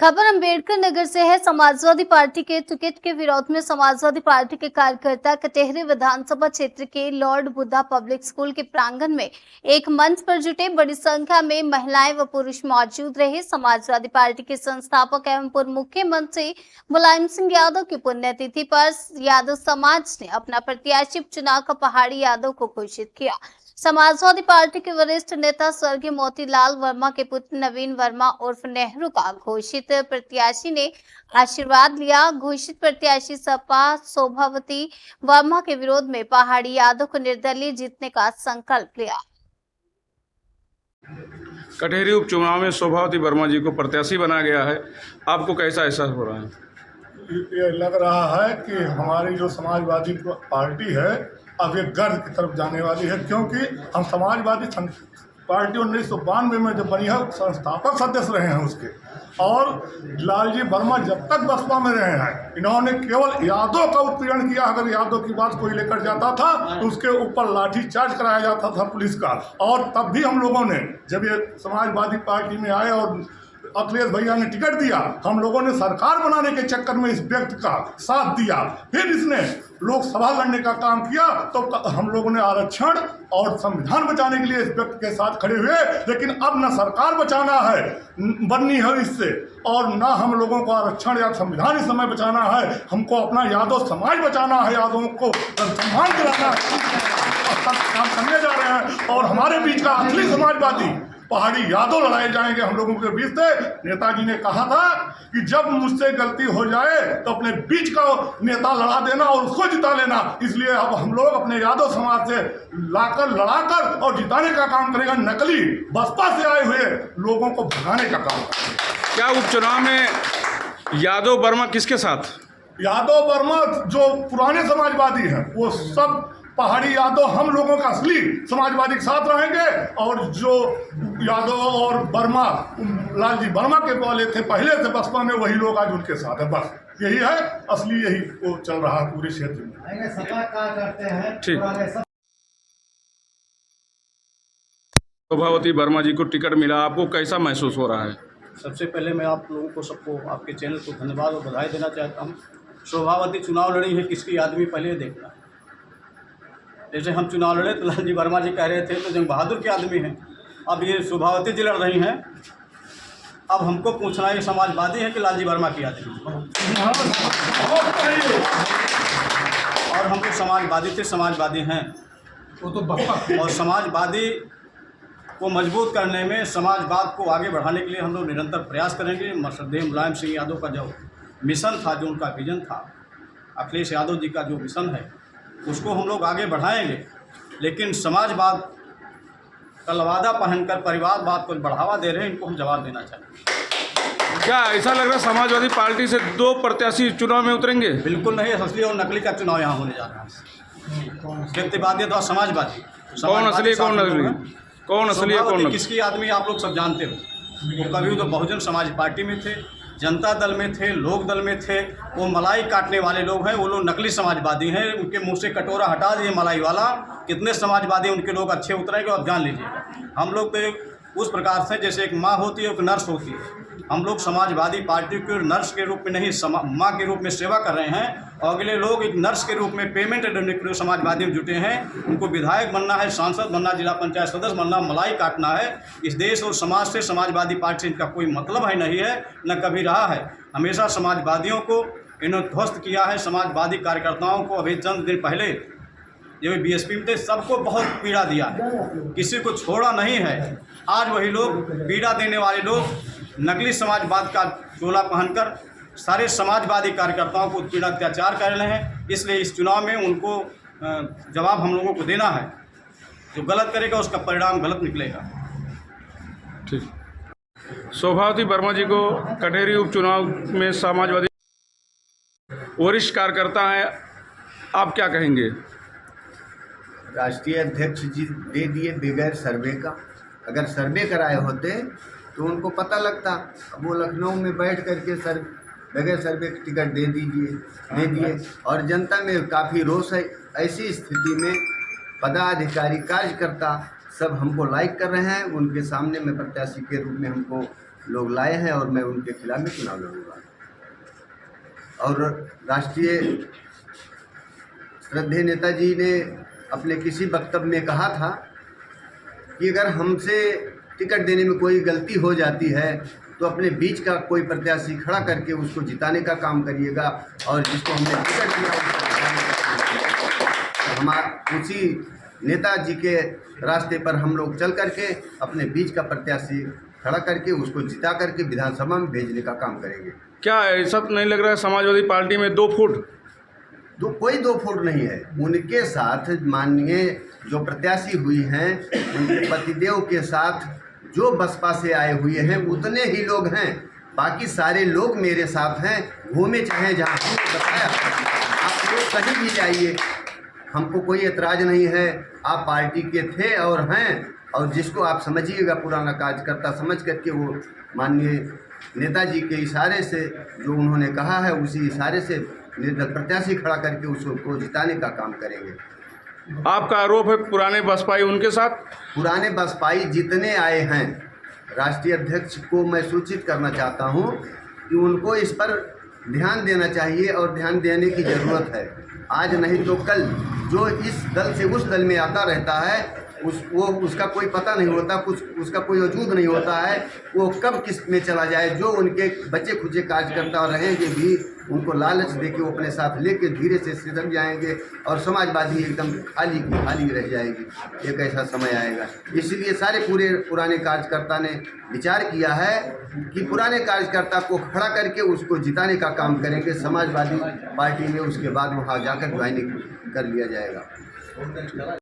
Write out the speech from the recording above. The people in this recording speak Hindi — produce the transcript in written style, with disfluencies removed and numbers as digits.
खबर अम्बेडकर नगर से है। समाजवादी पार्टी के टिकट के विरोध में समाजवादी पार्टी के कार्यकर्ता कटेहरी विधानसभा क्षेत्र के लॉर्ड बुद्धा पब्लिक स्कूल के प्रांगण में एक मंच पर जुटे। बड़ी संख्या में महिलाएं व पुरुष मौजूद रहे। समाजवादी पार्टी के संस्थापक एवं पूर्व मुख्यमंत्री मुलायम सिंह यादव की पुण्यतिथि पर यादव समाज ने अपना प्रत्याशी चुनाव का पहाड़ी यादव को घोषित किया। समाजवादी पार्टी के वरिष्ठ नेता स्वर्गीय मोतीलाल वर्मा के पुत्र नवीन वर्मा उर्फ नेहरू का घोषित प्रत्याशी ने आशीर्वाद लिया। घोषित प्रत्याशी सपा शोभावती वर्मा के विरोध में पहाड़ी यादव को निर्दलीय जीतने का संकल्प लिया। कटेहरी उपचुनाव में शोभावती वर्मा जी को प्रत्याशी बनाया गया है, आपको कैसा एहसास हो रहा है? ये लग रहा है कि हमारी जो समाजवादी पार्टी है अब ये गर्द की तरफ जाने वाली है, क्योंकि हम समाजवादी पार्टी 1992 में जब बनी है संस्थापक सदस्य रहे हैं उसके, और लालजी वर्मा जब तक बसपा में रहे हैं इन्होंने केवल यादव का उत्पीड़न किया। अगर यादव की बात कोई लेकर जाता था तो उसके ऊपर लाठी चार्ज कराया जाता था पुलिस का। और तब भी हम लोगों ने जब ये समाजवादी पार्टी में आए और अखिलेश भैया ने टिकट दिया, हम लोगों ने सरकार बनाने के चक्कर में इस व्यक्ति का साथ दिया। फिर इसने लोकसभा लड़ने का काम किया तो हम लोगों ने आरक्षण और संविधान बचाने के लिए इस व्यक्ति के साथ खड़े हुए। लेकिन अब न सरकार बचाना है बननी है इससे, और न हम लोगों को आरक्षण या संविधान इस समय बचाना है, हमको अपना यादव समाज बचाना है, यादवों को सम्मान दिलाना है। काम करने जा रहे हैं और हमारे बीच का असली समाजवादी पहाड़ी यादव लड़ाए जाएंगे हम लोगों के बीच से। नेताजी ने कहा था कि जब मुझसे गलती हो जाए तो अपने बीच का नेता लड़ा देना और उसको जिता लेना। इसलिए अब हम लोग अपने यादव समाज से लाकर लड़ाकर और जिताने का काम करेगा, नकली बसपा से आए हुए लोगों को भगाने का काम करेगा। क्या उपचुनाव में यादव वर्मा किसके साथ? यादव वर्मा जो पुराने समाजवादी हैं वो सब पहाड़ी यादव हम लोगों का असली समाजवादी के साथ रहेंगे, और जो यादव और वर्मा लालजी वर्मा के वाले थे पहले से बसपा में, वही लोग आज उनके साथ है। बस यही है असली, यही वो चल रहा है पूरे क्षेत्र में। ठीक। शोभावती वर्मा जी को टिकट मिला, आपको कैसा महसूस हो रहा है? सबसे पहले मैं आप लोगों को सबको आपके चैनल को धन्यवाद और बधाई देना चाहता हूँ। शोभावती चुनाव लड़ी है, किसकी आदमी पहले देखना। जैसे हम चुनाव लड़े तो लालजी वर्मा जी कह रहे थे तो जंग बहादुर के आदमी हैं। अब ये शोभावती जी लड़ रही हैं, अब हमको पूछना है समाजवादी है कि लालजी वर्मा की आदमी। और हम लोग समाजवादी थे, समाजवादी हैं वो तो। और समाजवादी को मजबूत करने में, समाजवाद को आगे बढ़ाने के लिए हम लोग निरंतर प्रयास करेंगे। श्रद्धेय मुलायम सिंह यादव का जो मिशन था, जो उनका विजन था, अखिलेश यादव जी का जो मिशन है उसको हम लोग आगे बढ़ाएंगे। लेकिन समाजवाद का लवादा पहनकर परिवारवाद को बढ़ावा दे रहे हैं, इनको हम जवाब देना चाहेंगे। क्या ऐसा लग रहा है समाजवादी पार्टी से दो प्रत्याशी चुनाव में उतरेंगे? बिल्कुल नहीं, असली और नकली का चुनाव यहाँ होने जा रहा है। व्यक्तिवादी अथवा समाजवादी, कौन असली कौन नकली? कौन असली है कौन नकली? किसकी आदमी आप लोग सब जानते हो। वो कभी तो बहुजन समाज पार्टी में थे, जनता दल में थे, लोक दल में थे। वो मलाई काटने वाले लोग हैं, वो लोग नकली समाजवादी हैं। उनके मुंह से कटोरा हटा दिए मलाई वाला। कितने समाजवादी उनके लोग अच्छे उतरेंगे आप जान लीजिएगा। हम लोग तो उस प्रकार से जैसे एक माँ होती है, एक नर्स होती है। हम लोग समाजवादी पार्टी को नर्स के रूप में नहीं, माँ के रूप में सेवा कर रहे हैं। और अगले लोग एक नर्स के रूप में पेमेंट देने के लिए समाजवादी में जुटे हैं। उनको विधायक बनना है, सांसद बनना, जिला पंचायत सदस्य बनना, मलाई काटना है। इस देश और समाज से समाजवादी पार्टी से इनका कोई मतलब है नहीं है, न कभी रहा है। हमेशा समाजवादियों को इन्होंने ध्वस्त किया है। समाजवादी कार्यकर्ताओं को अभी चंद दिन पहले जो बीएसपी में थे सबको बहुत पीड़ा दिया है, किसी को छोड़ा नहीं है। आज वही लोग पीड़ा देने वाले लोग नकली समाजवाद का चोला पहनकर सारे समाजवादी कार्यकर्ताओं को पीड़ा अत्याचार कर रहे हैं। इसलिए इस चुनाव में उनको जवाब हम लोगों को देना है। जो गलत करेगा उसका परिणाम गलत निकलेगा। ठीक। शोभावती वर्मा जी को कटेहरी उपचुनाव में समाजवादी वरिष्ठ कार्यकर्ता हैं, आप क्या कहेंगे? राष्ट्रीय अध्यक्ष जी दे दिए बगैर सर्वे का। अगर सर्वे कराए होते तो उनको पता लगता। अब वो लखनऊ में बैठ करके बगैर सर्वे की टिकट दे दिए। और जनता में काफ़ी रोष है। ऐसी स्थिति में पदाधिकारी कार्यकर्ता सब हमको लाइक कर रहे हैं। उनके सामने में प्रत्याशी के रूप में हमको लोग लाए हैं और मैं उनके खिलाफ भी चुनाव लड़ूंगा। और राष्ट्रीय श्रद्धेय नेताजी ने अपने किसी वक्तव्य में कहा था कि अगर हमसे टिकट देने में कोई गलती हो जाती है तो अपने बीच का कोई प्रत्याशी खड़ा करके उसको जिताने का काम करिएगा, और जिसको हमने टिकट दिया तो उसी नेताजी के रास्ते पर हम लोग चल करके अपने बीच का प्रत्याशी खड़ा करके उसको जिता करके विधानसभा में भेजने का काम करेंगे। क्या ऐसा तो नहीं लग रहा है समाजवादी पार्टी में 2 फुट? कोई 2 फुट नहीं है। उनके साथ माननीय जो प्रत्याशी हुई हैं उनके पतिदेव के साथ जो बसपा से आए हुए हैं उतने ही लोग हैं, बाकी सारे लोग मेरे साथ हैं। घूमे चाहे जहाँ हमने बताया, आप लोग कहीं भी जाइए, हमको कोई एतराज़ नहीं है। आप पार्टी के थे और हैं, और जिसको आप समझिएगा पुराना कार्यकर्ता समझ करके वो माननीय नेताजी के इशारे से जो उन्होंने कहा है उसी इशारे से प्रत्याशी खड़ा करके उसको जिताने का काम करेंगे। आपका आरोप है पुराने बसपाई उनके साथ? पुराने बसपाई जितने आए हैं, राष्ट्रीय अध्यक्ष को मैं सूचित करना चाहता हूं कि उनको इस पर ध्यान देना चाहिए और ध्यान देने की ज़रूरत है। आज नहीं तो कल जो इस दल से उस दल में आता रहता है उसका कोई पता नहीं होता, कुछ उसका कोई वजूद नहीं होता है, वो कब किस में चला जाए। जो उनके बच्चे खुचे कार्यकर्ता रहेंगे भी उनको लालच देके वो अपने साथ लेके धीरे से सिसक जाएंगे और समाजवादी एकदम खाली की खाली रह जाएगी। एक ऐसा समय आएगा, इसलिए सारे पुराने कार्यकर्ता ने विचार किया है कि पुराने कार्यकर्ता को खड़ा करके उसको जिताने का काम करेंगे समाजवादी पार्टी में। उसके बाद वहाँ जाकर ज्वाइनिंग कर लिया जाएगा।